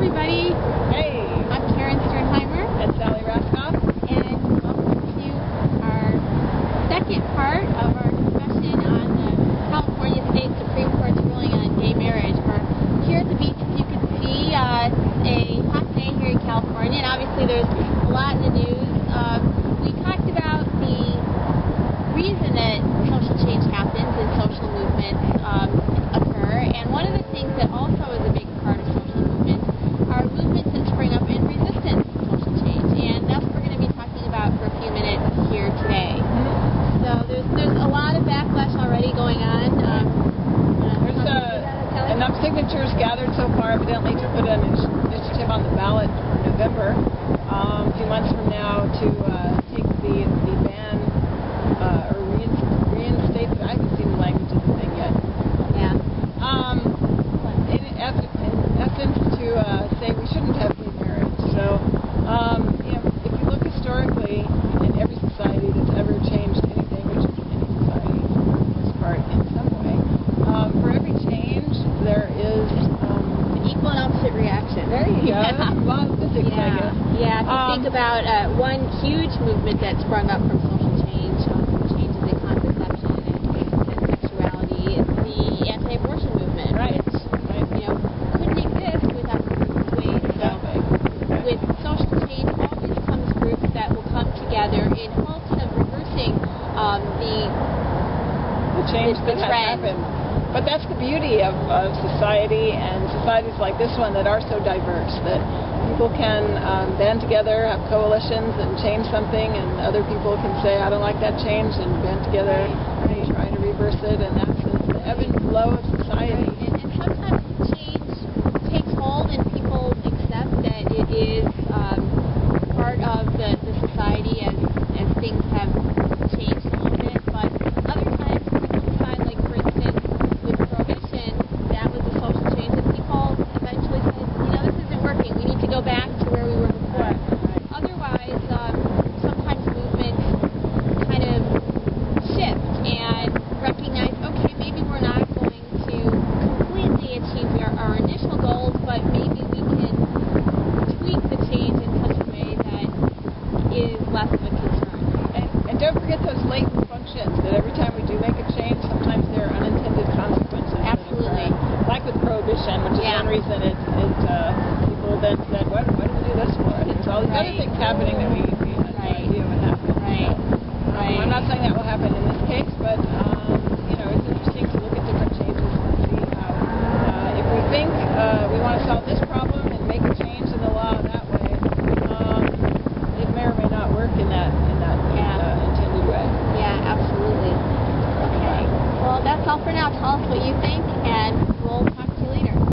everybody. Hey. I'm Karen Sternheimer. And Sally Raskoff. And welcome to our second part of our discussion on the California State Supreme Court's ruling on gay marriage. We're here at the beach, as you can see. It's a hot day here in California, and obviously there's a lot in the news. We talked about the reason that social change happens and social movements occur, and one of the things that also is a big part of social movements are movements that spring up in resistance to social change, and that's what we're going to be talking about for a few minutes here today. So there's a lot of backlash already going on. There's enough signatures gathered so far, evidently, to put an initiative on the ballot for November, a few months from now, to take the ban or reinstate. I haven't seen the language of the thing yet. Yeah. In essence, to say we shouldn't have gay marriage. So, if you look historically in every society that's ever changed anything, which is any society for the most part in some way, for every change there is An equal and opposite reaction. There you go. Yeah. Law of physics, I guess. Yeah, if you think about one huge movement that sprung up from social change, changes in contraception and sexuality, is the anti-abortion movement, Right. which couldn't exist without this way. So with social change always comes groups that will come together in hopes of reversing The change the that has trend. happened. But that's the beauty of society, and societies like this one that are so diverse, that people can band together, have coalitions, and change something, and other people can say, I don't like that change, and band together and try to reverse it, and that's the ebb and flow of society. And sometimes change takes hold and people accept that it is part of the society as things have changed a little bit. But other times people decide, like for instance with prohibition, that was a social change that people eventually said, this isn't working, we need to go back to where we were before. Otherwise, sometimes movements kind of shift and recognize, okay, maybe we're not going to completely achieve our initial goals, but maybe we can tweak the change in such a way that is less of a concern. And don't forget those latent functions, that every time we do make a change, sometimes there are unintended consequences. Absolutely. Like with prohibition, which is one reason people then said, what do we do this for? And there's all these other things happening that we had no idea what happened. Right. I'm not saying that will happen in this case, but it's interesting to look at different changes and see how, if we think we want to solve this problem and make a change in the law that way, it may or may not work in that intended way. Yeah, absolutely. Okay. Well, that's all for now. Tell us what you think, and we'll talk